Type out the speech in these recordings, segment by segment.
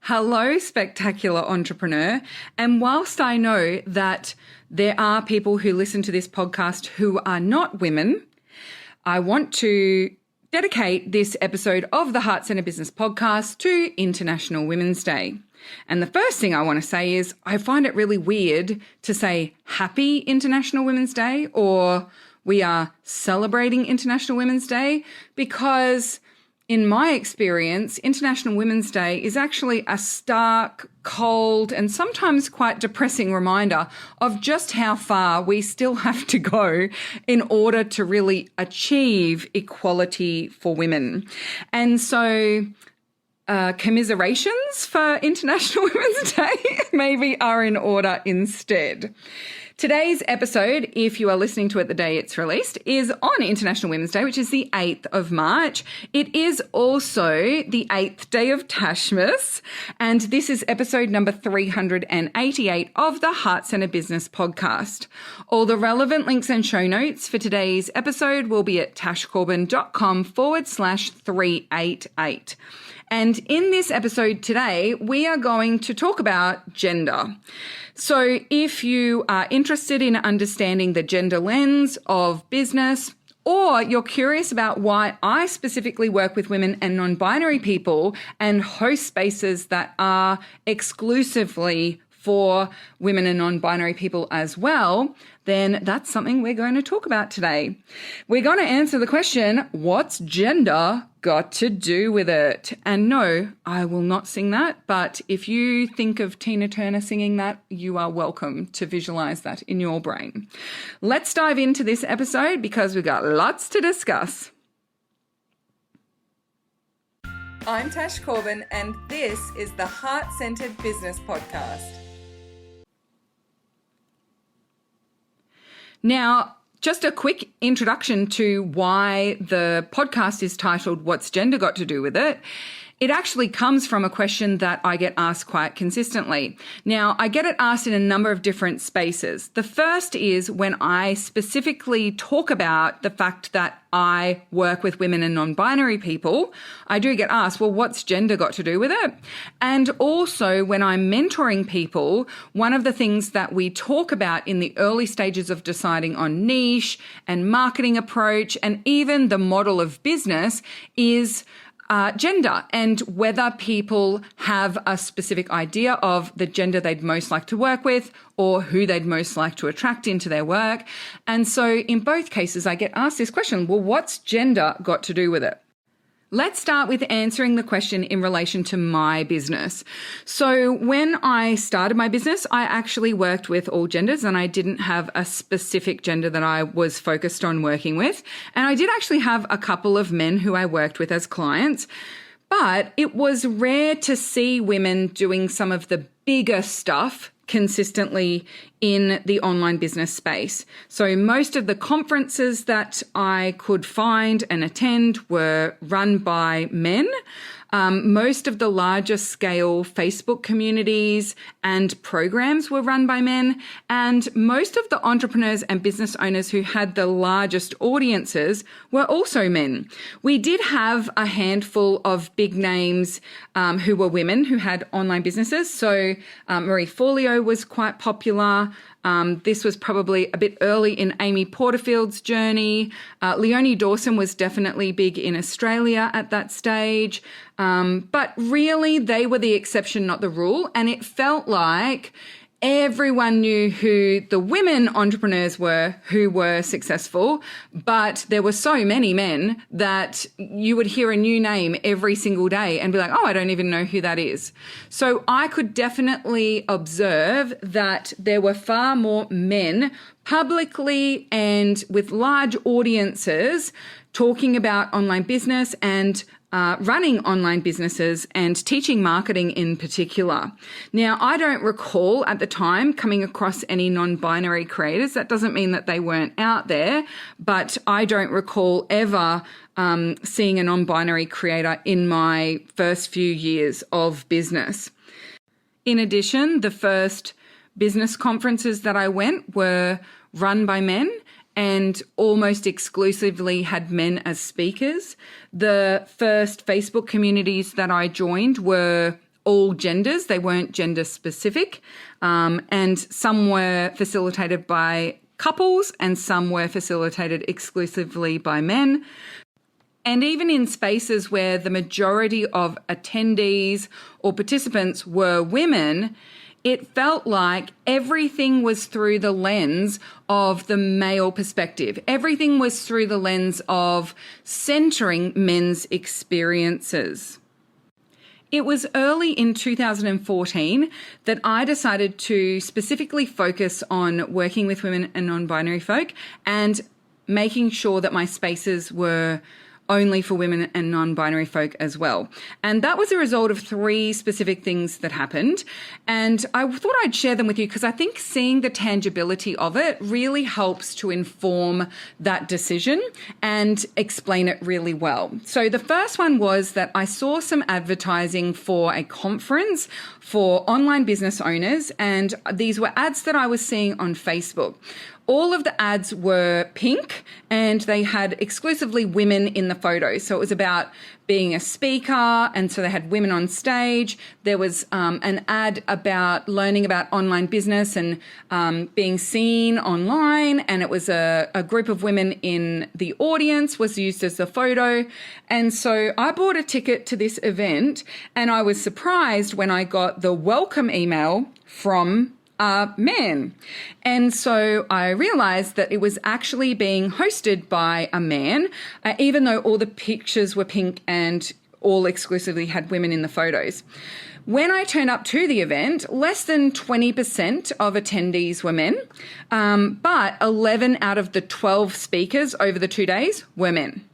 Hello, spectacular entrepreneur. And whilst I know that there are people who listen to this podcast who are not women, I want to dedicate this episode of the Heart Centre Business Podcast to International Women's Day. And the first thing I want to say is I find it really weird to say Happy International Women's Day or we are celebrating International Women's Day because in my experience, International Women's Day is actually a stark, cold, and sometimes quite depressing reminder of just how far we still have to go in order to really achieve equality for women. And so commiserations for International Women's Day maybe are in order instead. Today's episode, if you are listening to it the day it's released, is on International Women's Day, which is the 8th of March. It is also the 8th day of Tashmas, and this is episode number 388 of the Heart Centre Business Podcast. All the relevant links and show notes for today's episode will be at tashcorbin.com/388. And in this episode today, we are going to talk about gender. So if you are interested in understanding the gender lens of business, or you're curious about why I specifically work with women and non-binary people and host spaces that are exclusively for women and non-binary people as well, then that's something we're going to talk about today. We're going to answer the question, what's gender got to do with it? And no, I will not sing that, but if you think of Tina Turner singing that, you are welcome to visualize that in your brain. Let's dive into this episode because we've got lots to discuss. I'm Tash Corbin, and this is the Heart Centered Business Podcast. Now, just a quick introduction to why the podcast is titled What's Gender Got to Do with It? It actually comes from a question that I get asked quite consistently. Now, I get it asked in a number of different spaces. The first is when I specifically talk about the fact that I work with women and non-binary people, I do get asked, well, what's gender got to do with it? And also when I'm mentoring people, one of the things that we talk about in the early stages of deciding on niche and marketing approach and even the model of business is gender and whether people have a specific idea of the gender they'd most like to work with or who they'd most like to attract into their work. And so in both cases, I get asked this question, well, what's gender got to do with it? Let's start with answering the question in relation to my business. So when I started my business, I actually worked with all genders and I didn't have a specific gender that I was focused on working with. And I did actually have a couple of men who I worked with as clients, but it was rare to see women doing some of the bigger stuff consistently in the online business space. So most of the conferences that I could find and attend were run by men. Most of the larger scale Facebook communities and programs were run by men, and most of the entrepreneurs and business owners who had the largest audiences were also men. We did have a handful of big names who were women who had online businesses. So Marie Forleo was quite popular. This was probably a bit early in Amy Porterfield's journey. Leonie Dawson was definitely big in Australia at that stage. But really, they were the exception, not the rule. And it felt like everyone knew who the women entrepreneurs were who were successful, but there were so many men that you would hear a new name every single day and be like, oh, I don't even know who that is. So I could definitely observe that there were far more men publicly and with large audiences talking about online business and running online businesses and teaching marketing in particular. Now, I don't recall at the time coming across any non-binary creators. That doesn't mean that they weren't out there, but I don't recall ever seeing a non-binary creator in my first few years of business. In addition, the first business conferences that I went were run by men and almost exclusively had men as speakers. The first Facebook communities that I joined were all genders. They weren't gender specific. And some were facilitated by couples and some were facilitated exclusively by men. And even in spaces where the majority of attendees or participants were women, it felt like everything was through the lens of the male perspective. Everything was through the lens of centering men's experiences. It was early in 2014 that I decided to specifically focus on working with women and non-binary folk and making sure that my spaces were only for women and non-binary folk as well. And that was a result of 3 specific things that happened. And I thought I'd share them with you because I think seeing the tangibility of it really helps to inform that decision and explain it really well. So the first one was that I saw some advertising for a conference for online business owners, and these were ads that I was seeing on Facebook. All of the ads were pink and they had exclusively women in the photos. So it was about being a speaker, and so they had women on stage. There was an ad about learning about online business and being seen online, and it was a group of women in the audience was used as the photo. And so I bought a ticket to this event, and I was surprised when I got the welcome email from man. And so I realized that it was actually being hosted by a man, even though all the pictures were pink and all exclusively had women in the photos. When I turned up to the event, less than 20% of attendees were men, but 11 out of the 12 speakers over the 2 days were men.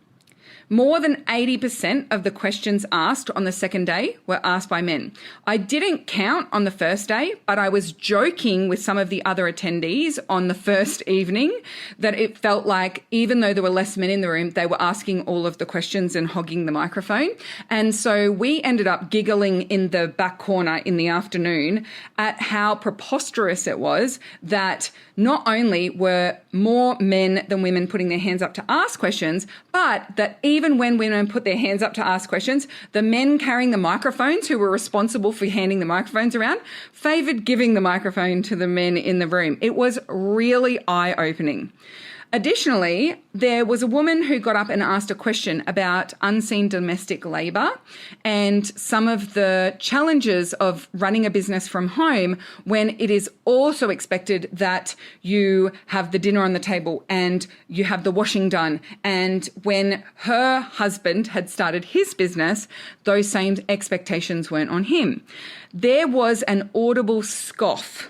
More than 80% of the questions asked on the second day were asked by men. I didn't count on the first day, but I was joking with some of the other attendees on the first evening that it felt like even though there were less men in the room, they were asking all of the questions and hogging the microphone. And so we ended up giggling in the back corner in the afternoon at how preposterous it was that not only were more men than women putting their hands up to ask questions, but that even when women put their hands up to ask questions, the men carrying the microphones who were responsible for handing the microphones around favoured giving the microphone to the men in the room. It was really eye-opening. Additionally, there was a woman who got up and asked a question about unseen domestic labour and some of the challenges of running a business from home when it is also expected that you have the dinner on the table and you have the washing done. And when her husband had started his business, those same expectations weren't on him. There was an audible scoff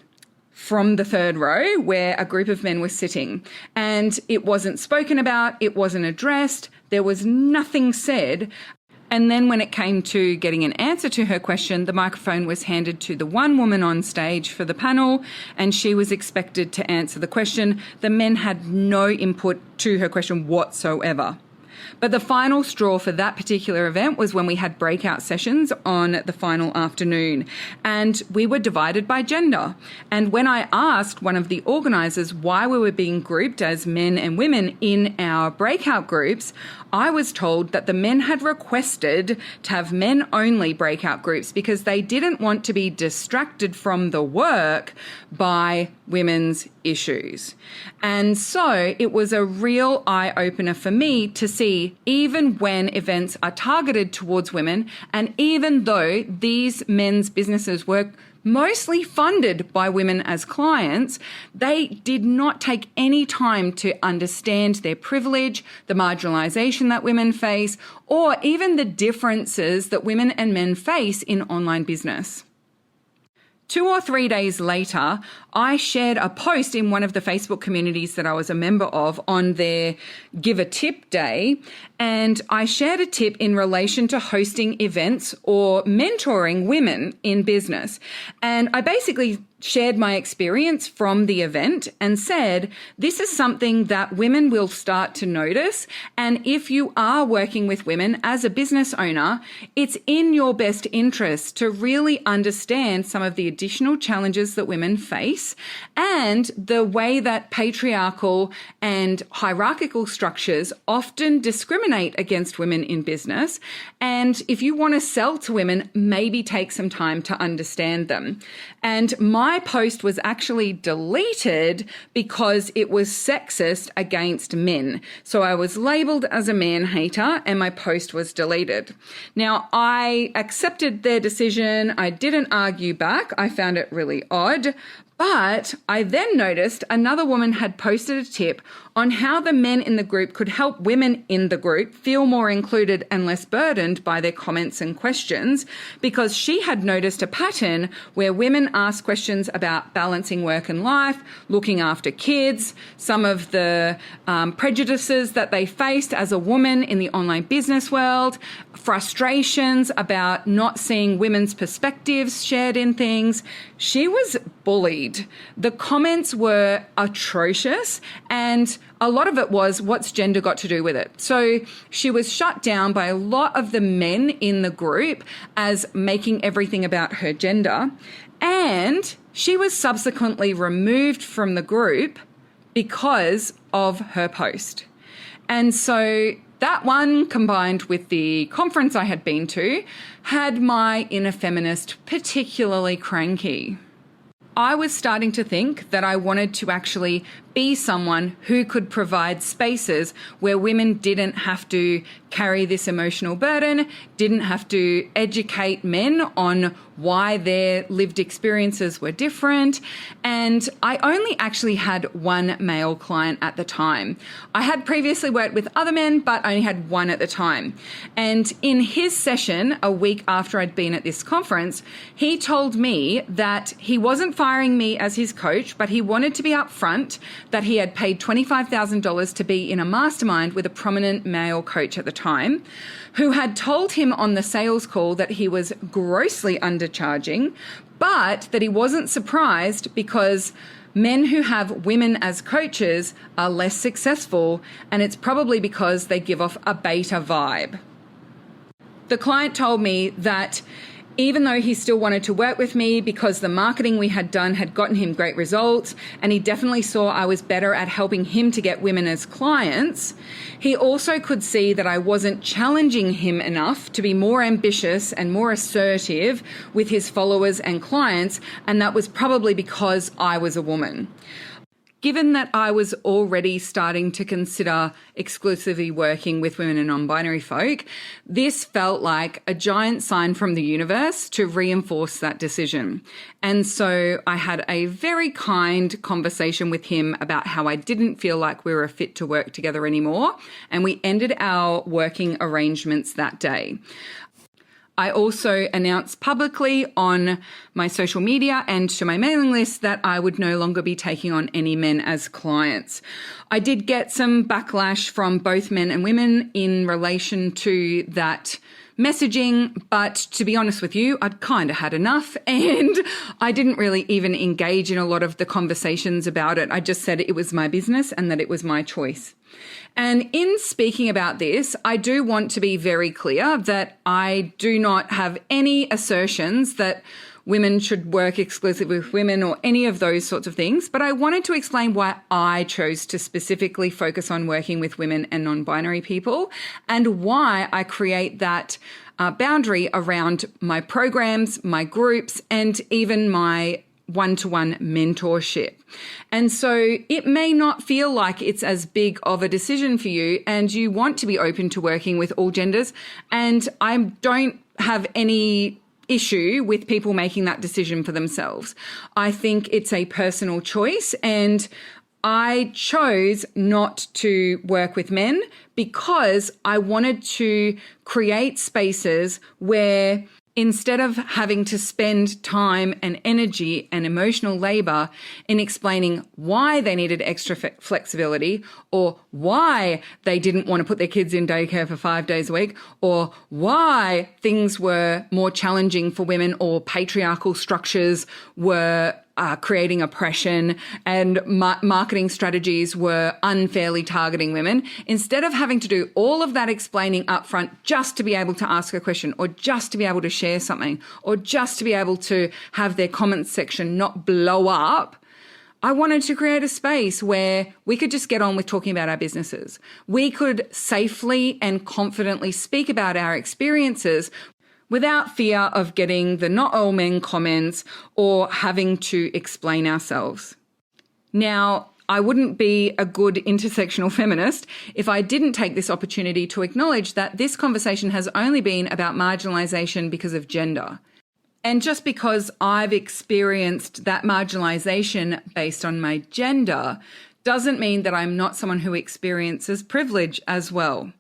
from the third row where a group of men were sitting, and it wasn't spoken about, it wasn't addressed, there was nothing said. And then when it came to getting an answer to her question, the microphone was handed to the one woman on stage for the panel, and she was expected to answer the question. The men had no input to her question whatsoever. But the final straw for that particular event was when we had breakout sessions on the final afternoon, and we were divided by gender. And when I asked one of the organisers why we were being grouped as men and women in our breakout groups, I was told that the men had requested to have men-only breakout groups because they didn't want to be distracted from the work by women's issues. And so it was a real eye-opener for me to see, even when events are targeted towards women, and even though these men's businesses were mostly funded by women as clients, they did not take any time to understand their privilege, the marginalisation that women face, or even the differences that women and men face in online business. 2 or 3 days later, I shared a post in one of the Facebook communities that I was a member of on their Give a Tip Day, and I shared a tip in relation to hosting events or mentoring women in business. And I basically shared my experience from the event and said, this is something that women will start to notice. And if you are working with women as a business owner, it's in your best interest to really understand some of the additional challenges that women face and the way that patriarchal and hierarchical structures often discriminate against women in business. And if you want to sell to women, maybe take some time to understand them. And my post was actually deleted because it was sexist against men. So I was labeled as a man hater and my post was deleted. Now, I accepted their decision. I didn't argue back. I found it really odd. But I then noticed another woman had posted a tip on how the men in the group could help women in the group feel more included and less burdened by their comments and questions, because she had noticed a pattern where women asked questions about balancing work and life, looking after kids, some of the prejudices that they faced as a woman in the online business world, frustrations about not seeing women's perspectives shared in things. She was bullied. The comments were atrocious, and a lot of it was, what's gender got to do with it? So she was shut down by a lot of the men in the group as making everything about her gender, and she was subsequently removed from the group because of her post. And so that one, combined with the conference I had been to, had my inner feminist particularly cranky. I was starting to think that I wanted to actually be someone who could provide spaces where women didn't have to carry this emotional burden, didn't have to educate men on why their lived experiences were different. And I only actually had one male client at the time. I had previously worked with other men, but I only had one at the time. And in his session, a week after I'd been at this conference, he told me that he wasn't firing me as his coach, but he wanted to be upfront that he had paid $25,000 to be in a mastermind with a prominent male coach at the time, who had told him on the sales call that he was grossly undercharging, but that he wasn't surprised because men who have women as coaches are less successful, and it's probably because they give off a beta vibe. The client told me that even though he still wanted to work with me because the marketing we had done had gotten him great results, and he definitely saw I was better at helping him to get women as clients, he also could see that I wasn't challenging him enough to be more ambitious and more assertive with his followers and clients, and that was probably because I was a woman. Given that I was already starting to consider exclusively working with women and non-binary folk, this felt like a giant sign from the universe to reinforce that decision. And so I had a very kind conversation with him about how I didn't feel like we were fit to work together anymore, and we ended our working arrangements that day. I also announced publicly on my social media and to my mailing list that I would no longer be taking on any men as clients. I did get some backlash from both men and women in relation to that messaging, but to be honest with you, I'd kind of had enough, and I didn't really even engage in a lot of the conversations about it. I just said it was my business and that it was my choice. And in speaking about this, I do want to be very clear that I do not have any assertions that women should work exclusively with women or any of those sorts of things, but I wanted to explain why I chose to specifically focus on working with women and non-binary people, and why I create that boundary around my programs, my groups, and even my one-to-one mentorship. And so it may not feel like it's as big of a decision for you, and you want to be open to working with all genders. And I don't have any issue with people making that decision for themselves. I think it's a personal choice, and I chose not to work with men because I wanted to create spaces where, instead of having to spend time and energy and emotional labor in explaining why they needed extra flexibility, or why they didn't want to put their kids in daycare for 5 days a week, or why things were more challenging for women or patriarchal structures were creating oppression and marketing strategies were unfairly targeting women, instead of having to do all of that explaining upfront just to be able to ask a question or just to be able to share something or just to be able to have their comments section not blow up, I wanted to create a space where we could just get on with talking about our businesses. We could safely and confidently speak about our experiences without fear of getting the not all men comments or having to explain ourselves. Now, I wouldn't be a good intersectional feminist if I didn't take this opportunity to acknowledge that this conversation has only been about marginalisation because of gender. And just because I've experienced that marginalisation based on my gender doesn't mean that I'm not someone who experiences privilege as well.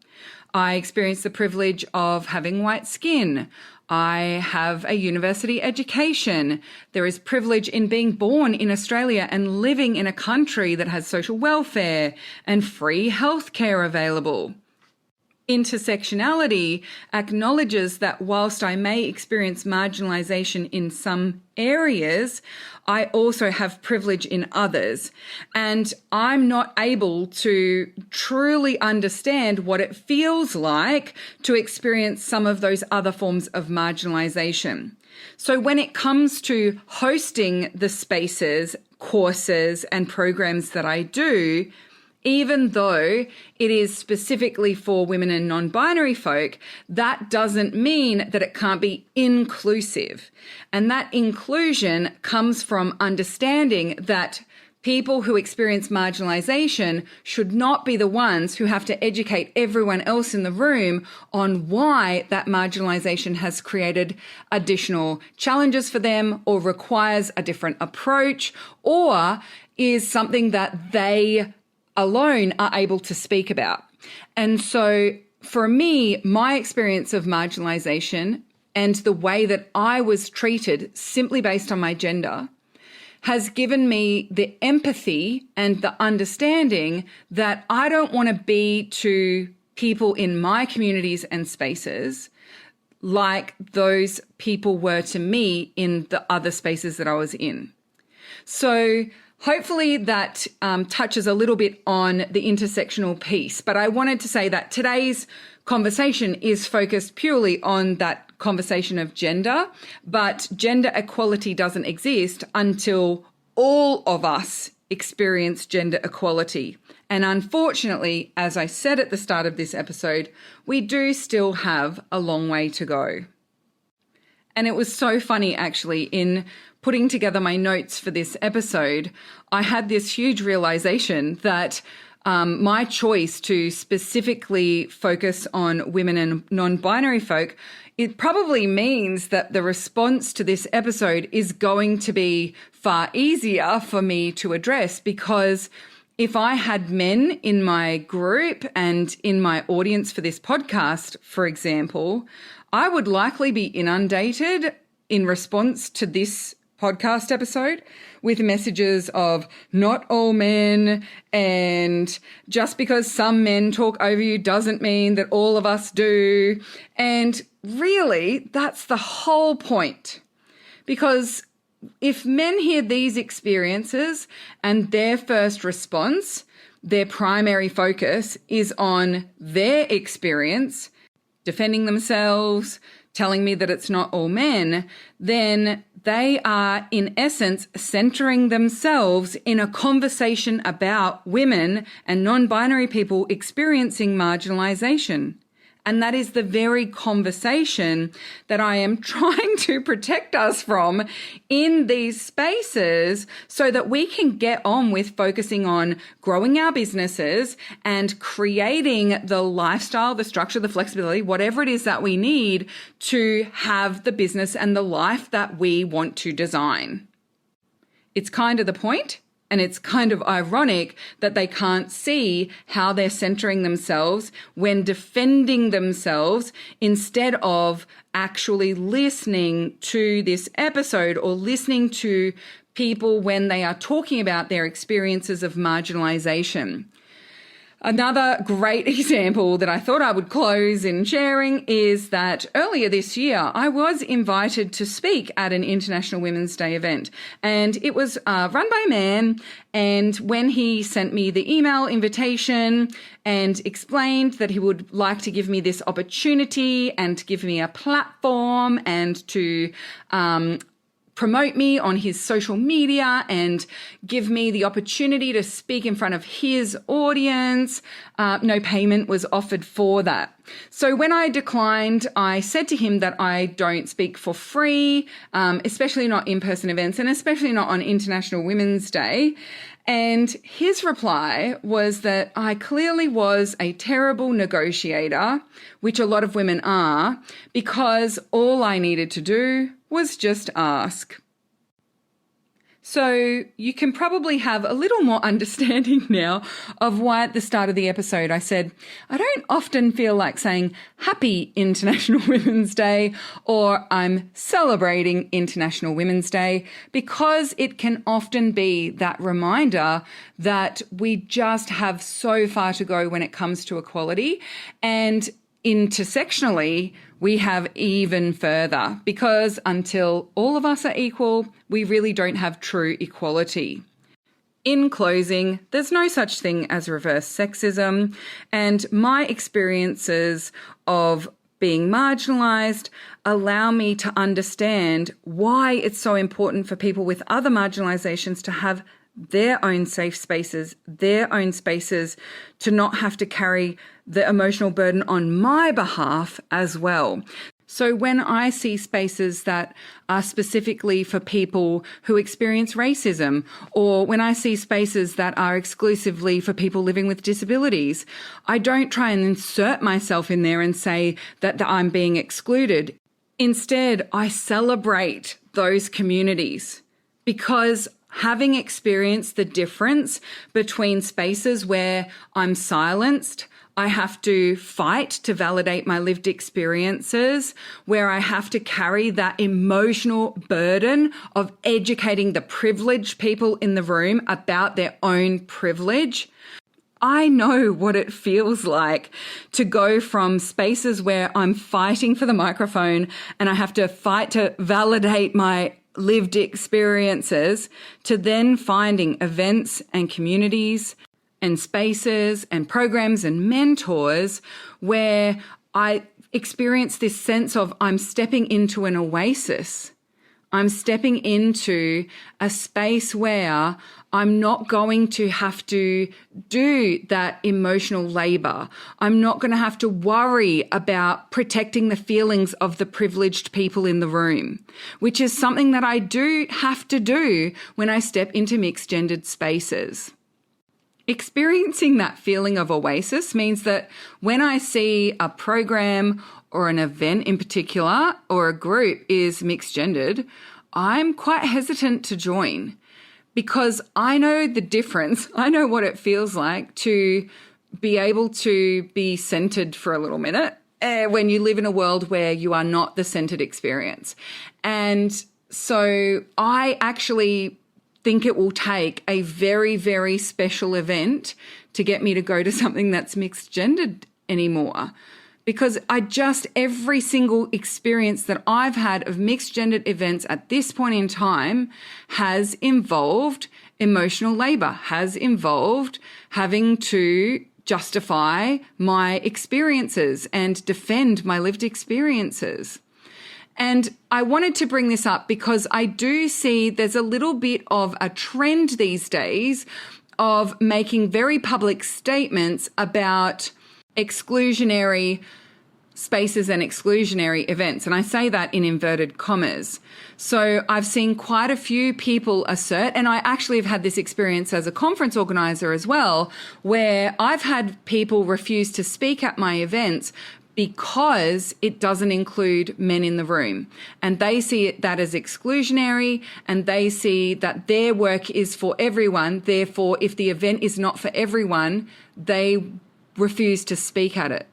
I experience the privilege of having white skin. I have a university education. There is privilege in being born in Australia and living in a country that has social welfare and free healthcare available. Intersectionality acknowledges that whilst I may experience marginalisation in some areas, I also have privilege in others. And I'm not able to truly understand what it feels like to experience some of those other forms of marginalisation. So when it comes to hosting the spaces, courses, and programs that I do, even though it is specifically for women and non-binary folk, that doesn't mean that it can't be inclusive. And that inclusion comes from understanding that people who experience marginalisation should not be the ones who have to educate everyone else in the room on why that marginalisation has created additional challenges for them or requires a different approach or is something that they alone are able to speak about. And so for me, my experience of marginalisation and the way that I was treated simply based on my gender has given me the empathy and the understanding that I don't want to be to people in my communities and spaces like those people were to me in the other spaces that I was in. So hopefully that touches a little bit on the intersectional piece, but I wanted to say that today's conversation is focused purely on that conversation of gender, but gender equality doesn't exist until all of us experience gender equality. And unfortunately, as I said at the start of this episode, we do still have a long way to go. And it was so funny, actually, in putting together my notes for this episode, I had this huge realization that my choice to specifically focus on women and non-binary folk, it probably means that the response to this episode is going to be far easier for me to address, because if I had men in my group and in my audience for this podcast, for example, I would likely be inundated in response to this podcast episode with messages of not all men and just because some men talk over you doesn't mean that all of us do. And really, that's the whole point. Because if men hear these experiences and their first response, their primary focus is on their experience, defending themselves, telling me that it's not all men, then they are, in essence, centering themselves in a conversation about women and non-binary people experiencing marginalization. And that is the very conversation that I am trying to protect us from in these spaces so that we can get on with focusing on growing our businesses and creating the lifestyle, the structure, the flexibility, whatever it is that we need to have the business and the life that we want to design. It's kind of the point. And it's kind of ironic that they can't see how they're centering themselves when defending themselves instead of actually listening to this episode or listening to people when they are talking about their experiences of marginalization. Another great example that I thought I would close in sharing is that earlier this year, I was invited to speak at an International Women's Day event, and it was run by a man. And when he sent me the email invitation and explained that he would like to give me this opportunity and to give me a platform and to promote me on his social media and give me the opportunity to speak in front of his audience, no payment was offered for that. So when I declined, I said to him that I don't speak for free, especially not in-person events and especially not on International Women's Day. And his reply was that I clearly was a terrible negotiator, which a lot of women are, because all I needed to do was just ask. So you can probably have a little more understanding now of why at the start of the episode I said, I don't often feel like saying Happy International Women's Day or I'm celebrating International Women's Day, because it can often be that reminder that we just have so far to go when it comes to equality, and intersectionally, we have even further, because until all of us are equal, we really don't have true equality. In closing, there's no such thing as reverse sexism, and my experiences of being marginalised allow me to understand why it's so important for people with other marginalisations to have their own safe spaces, their own spaces to not have to carry the emotional burden on my behalf as well. So when I see spaces that are specifically for people who experience racism, or when I see spaces that are exclusively for people living with disabilities, I don't try and insert myself in there and say that I'm being excluded. Instead, I celebrate those communities, because having experienced the difference between spaces where I'm silenced, I have to fight to validate my lived experiences, where I have to carry that emotional burden of educating the privileged people in the room about their own privilege. I know what it feels like to go from spaces where I'm fighting for the microphone and I have to fight to validate my lived experiences, to then finding events and communities and spaces and programs and mentors where I experience this sense of I'm stepping into an oasis. I'm stepping into a space where I'm not going to have to do that emotional labor. I'm not going to have to worry about protecting the feelings of the privileged people in the room, which is something that I do have to do when I step into mixed-gendered spaces. Experiencing that feeling of oasis means that when I see a program or an event in particular, or a group is mixed-gendered, I'm quite hesitant to join, because I know the difference. I know what it feels like to be able to be centered for a little minute when you live in a world where you are not the centered experience. And so I actually think it will take a very, very special event to get me to go to something that's mixed-gendered anymore. Because every single experience that I've had of mixed-gendered events at this point in time has involved emotional labor, has involved having to justify my experiences and defend my lived experiences. And I wanted to bring this up because I do see there's a little bit of a trend these days of making very public statements about exclusionary spaces and exclusionary events. And I say that in inverted commas. So I've seen quite a few people assert, and I actually have had this experience as a conference organizer as well, where I've had people refuse to speak at my events because it doesn't include men in the room. And they see that as exclusionary, and they see that their work is for everyone. Therefore, if the event is not for everyone, they refuse to speak at it.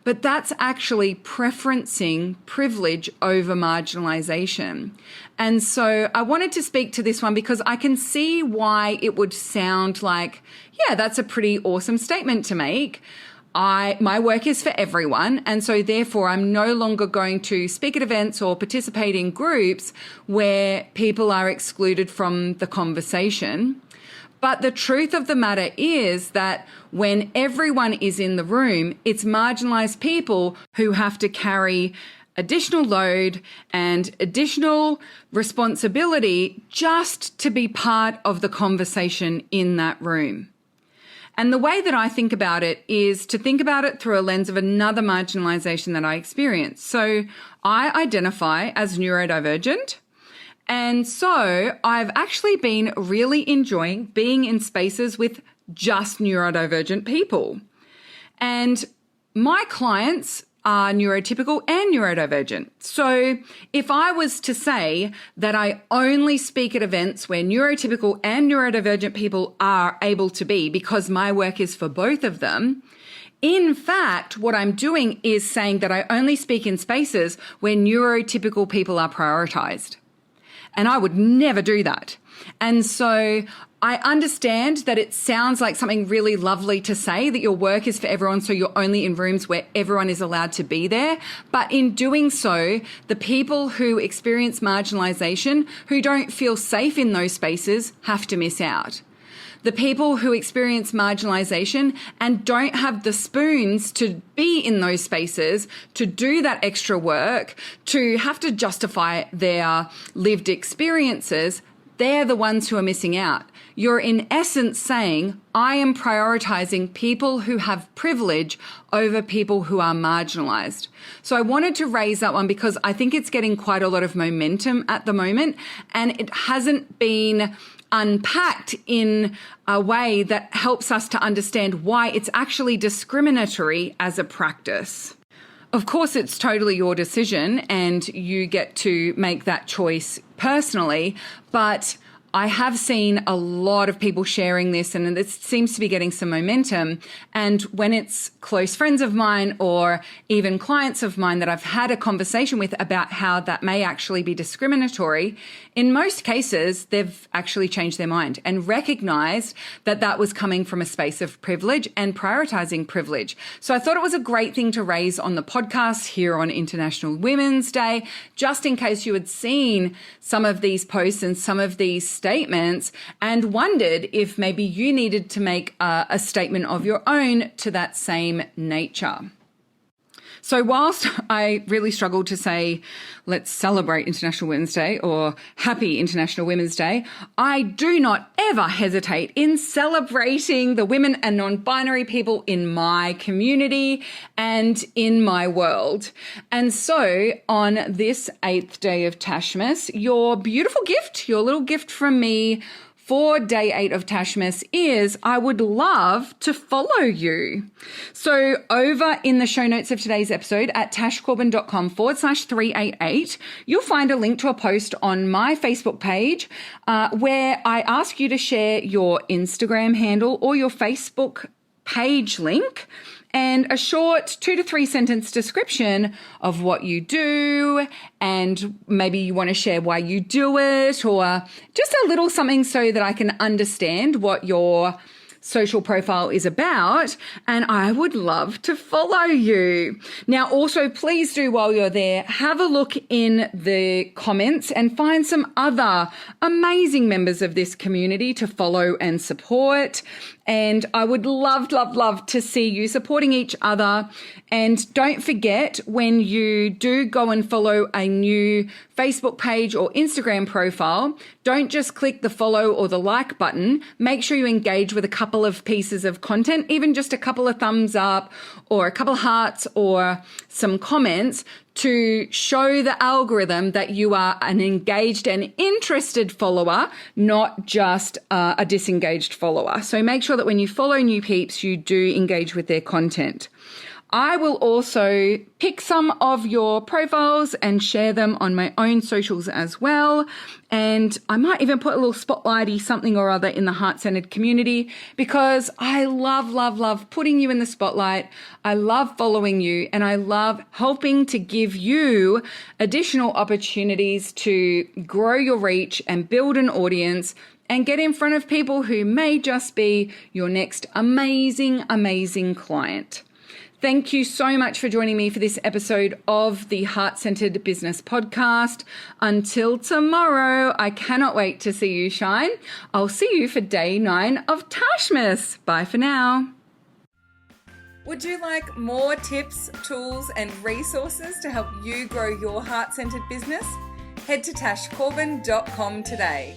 but that's actually preferencing privilege over marginalization. And so I wanted to speak to this one because I can see why it would sound like, yeah, that's a pretty awesome statement to make. My work is for everyone, and so therefore I'm no longer going to speak at events or participate in groups where people are excluded from the conversation. But the truth of the matter is that when everyone is in the room, it's marginalized people who have to carry additional load and additional responsibility just to be part of the conversation in that room. And the way that I think about it is to think about it through a lens of another marginalization that I experience. So I identify as neurodivergent. And so I've actually been really enjoying being in spaces with just neurodivergent people. And my clients are neurotypical and neurodivergent. So if I was to say that I only speak at events where neurotypical and neurodivergent people are able to be because my work is for both of them, in fact, what I'm doing is saying that I only speak in spaces where neurotypical people are prioritized. And I would never do that. And so I understand that it sounds like something really lovely to say, that your work is for everyone, so you're only in rooms where everyone is allowed to be there. But in doing so, the people who experience marginalization, who don't feel safe in those spaces, have to miss out. The people who experience marginalization and don't have the spoons to be in those spaces, to do that extra work, to have to justify their lived experiences, they're the ones who are missing out. You're in essence saying, I am prioritizing people who have privilege over people who are marginalized. So I wanted to raise that one because I think it's getting quite a lot of momentum at the moment, and it hasn't been unpacked in a way that helps us to understand why it's actually discriminatory as a practice. Of course, it's totally your decision and you get to make that choice personally, but I have seen a lot of people sharing this, and it seems to be getting some momentum. And when it's close friends of mine or even clients of mine that I've had a conversation with about how that may actually be discriminatory, in most cases, they've actually changed their mind and recognized that that was coming from a space of privilege and prioritizing privilege. So I thought it was a great thing to raise on the podcast here on International Women's Day, just in case you had seen some of these posts and some of these statements and wondered if maybe you needed to make a statement of your own to that same nature. So whilst I really struggled to say, let's celebrate International Women's Day or Happy International Women's Day, I do not ever hesitate in celebrating the women and non-binary people in my community and in my world. And so on this 8th day of Tashmas, your beautiful gift, your little gift from me for day 8 of Tashmas is I would love to follow you. So over in the show notes of today's episode at tashcorbin.com/388, you'll find a link to a post on my Facebook page where I ask you to share your Instagram handle or your Facebook page link and a short 2 to 3 sentence description of what you do, and maybe you want to share why you do it, or just a little something so that I can understand what your social profile is about, and I would love to follow you. Now, also, please do, while you're there, have a look in the comments and find some other amazing members of this community to follow and support. And I would love, love, love to see you supporting each other. And don't forget, when you do go and follow a new Facebook page or Instagram profile, don't just click the follow or the like button. Make sure you engage with a couple of pieces of content, even just a couple of thumbs up or a couple of hearts or some comments, to show the algorithm that you are an engaged and interested follower, not just a disengaged follower. So make sure that when you follow new peeps, you do engage with their content. I will also pick some of your profiles and share them on my own socials as well. And I might even put a little spotlighty something or other in the heart-centered community, because I love putting you in the spotlight. I love following you, and I love helping to give you additional opportunities to grow your reach and build an audience and get in front of people who may just be your next amazing client. Thank you so much for joining me for this episode of the Heart-Centered Business Podcast. Until tomorrow, I cannot wait to see you shine. I'll see you for day 9 of Tashmas. Bye for now. Would you like more tips, tools, and resources to help you grow your heart-centered business? Head to tashcorbin.com today.